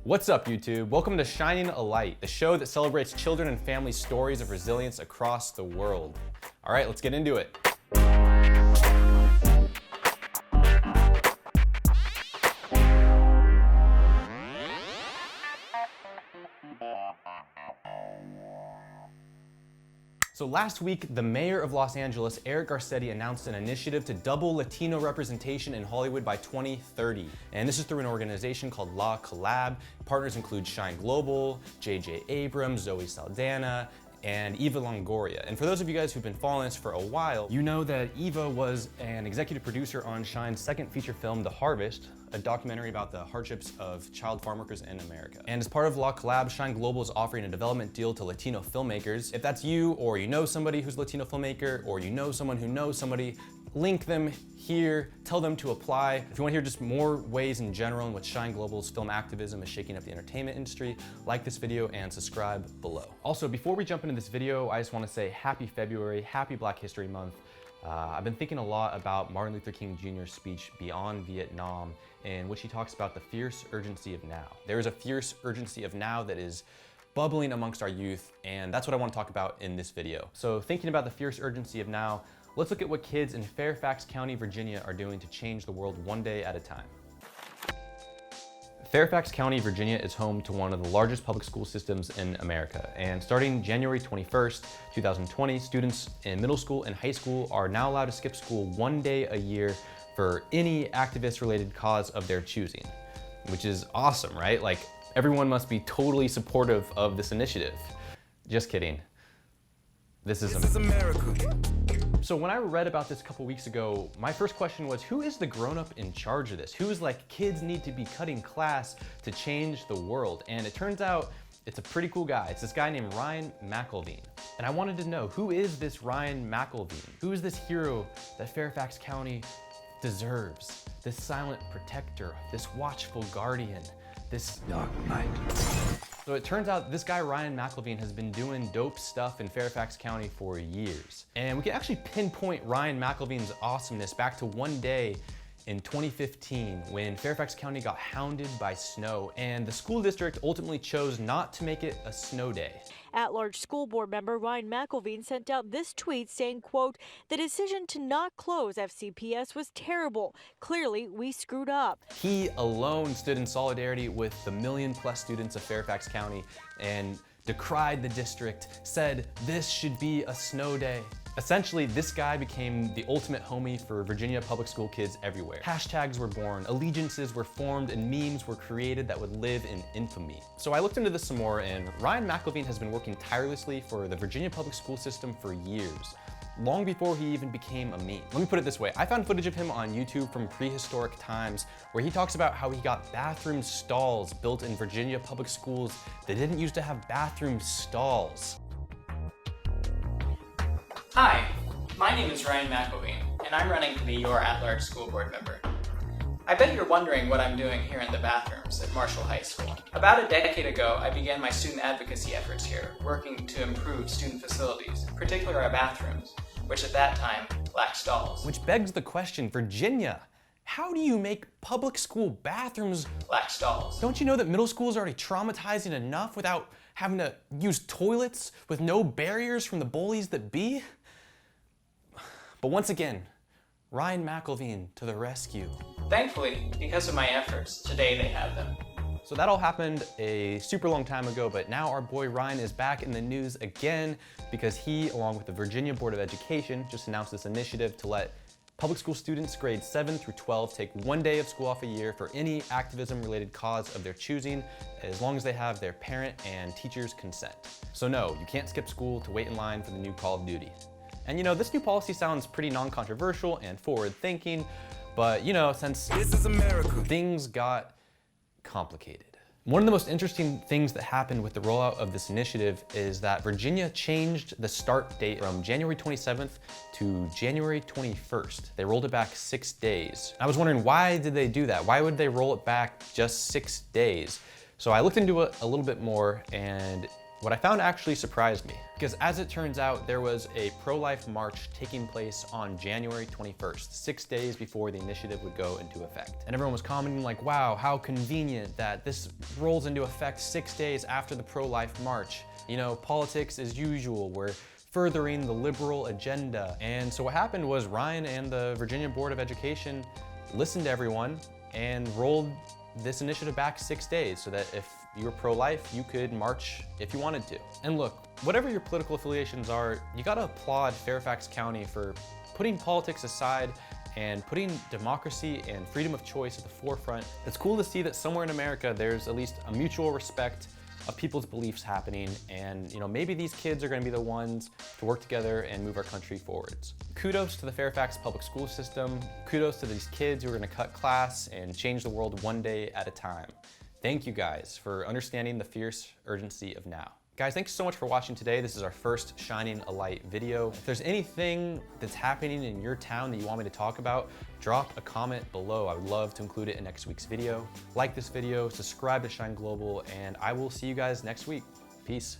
What's up, YouTube? Welcome to Shining a Light, the show that celebrates children and family stories of resilience across the world. All right, let's get into it. So last week, the mayor of Los Angeles, Eric Garcetti, announced an initiative to double Latino representation in Hollywood by 2030. And this is through an organization called Collab. Partners include Shine Global, J.J. Abrams, Zoe Saldana, and Eva Longoria. And for those of you guys who've been following us for a while, you know that Eva was an executive producer on Shine's second feature film, The Harvest, a documentary about the hardships of child farm workers in America. And as part of La Collab, Shine Global is offering a development deal to Latino filmmakers. If that's you, or you know somebody who's a Latino filmmaker, or you know someone who knows somebody, link them here, tell them to apply. If you want to hear just more ways in general in which Shine Global's film activism is shaking up the entertainment industry, like this video and subscribe below. Also, before we jump into this video, I just want to say happy February, happy Black History Month. I've been thinking a lot about Martin Luther King Jr.'s speech Beyond Vietnam, in which he talks about the fierce urgency of now. There is a fierce urgency of now that is bubbling amongst our youth, and that's what I want to talk about in this video. So thinking about the fierce urgency of now, let's look at what kids in Fairfax County, Virginia are doing to change the world one day at a time. Fairfax County, Virginia is home to one of the largest public school systems in America. And starting January 21st, 2020, students in middle school and high school are now allowed to skip school one day a year for any activist-related cause of their choosing, which is awesome, right? Like, everyone must be totally supportive of this initiative. Just kidding. This is America. So when I read about this a couple weeks ago, my first question was, who is the grown-up in charge of this? Who is like, kids need to be cutting class to change the world? And it turns out it's a pretty cool guy. It's this guy named Ryan McElveen. And I wanted to know, who is this Ryan McElveen? Who is this hero that Fairfax County deserves? This silent protector, this watchful guardian, this dark knight. So it turns out this guy, Ryan McElveen, has been doing dope stuff in Fairfax County for years. And we can actually pinpoint Ryan McElveen's awesomeness back to one day in 2015 when Fairfax County got hounded by snow, and the school district ultimately chose not to make it a snow day. At-large school board member Ryan McElveen sent out this tweet saying, quote, "The decision to not close FCPS was terrible. Clearly, we screwed up." He alone stood in solidarity with the million-plus students of Fairfax County and decried the district, said this should be a snow day. Essentially, this guy became the ultimate homie for Virginia public school kids everywhere. Hashtags were born, allegiances were formed, and memes were created that would live in infamy. So I looked into this some more, and Ryan McElveen has been working tirelessly for the Virginia public school system for years, long before he even became a meme. Let me put it this way. I found footage of him on YouTube from prehistoric times where he talks about how he got bathroom stalls built in Virginia public schools that didn't used to have bathroom stalls. Hi, my name is Ryan McElveen, and I'm running to be your at-large school board member. I bet you're wondering what I'm doing here in the bathrooms at Marshall High School. About a decade ago, I began my student advocacy efforts here, working to improve student facilities, particularly our bathrooms, which at that time lacked stalls. Which begs the question, Virginia, how do you make public school bathrooms lack stalls? Don't you know that middle school is already traumatizing enough without having to use toilets with no barriers from the bullies that be? But once again, Ryan McElveen to the rescue. Thankfully, because of my efforts, today they have them. So that all happened a super long time ago, but now our boy Ryan is back in the news again because he, along with the Virginia Board of Education, just announced this initiative to let public school students grades 7 through 12 take one day of school off a year for any activism-related cause of their choosing, as long as they have their parent and teacher's consent. So no, you can't skip school to wait in line for the new Call of Duty. And you know, this new policy sounds pretty non-controversial and forward-thinking, but you know, since this is America, things got complicated. One of the most interesting things that happened with the rollout of this initiative is that Virginia changed the start date from January 27th to January 21st. They rolled it back 6 days. I was wondering, why did they do that? Why would they roll it back just 6 days? So I looked into it a little bit more, and What I found actually surprised me, because as it turns out, there was a pro-life march taking place on January 21st, 6 days before the initiative would go into effect. And everyone was commenting like, wow, how convenient that this rolls into effect 6 days after the pro-life march. You know, politics as usual, we're furthering the liberal agenda. And so what happened was Ryan and the Virginia Board of Education listened to everyone and rolled this initiative back 6 days so that if you were pro-life, you could march if you wanted to. And look, whatever your political affiliations are, you gotta applaud Fairfax County for putting politics aside and putting democracy and freedom of choice at the forefront. It's cool to see that somewhere in America, there's at least a mutual respect of people's beliefs happening, and you know, maybe these kids are going to be the ones to work together and move our country forwards. Kudos to the Fairfax public school system. Kudos to these kids who are going to cut class and change the world one day at a time. Thank you guys for understanding the fierce urgency of now. Guys, thanks so much for watching today. This is our first Shining a Light video. If there's anything that's happening in your town that you want me to talk about, drop a comment below. I would love to include it in next week's video. Like this video, subscribe to Shine Global, and I will see you guys next week. Peace.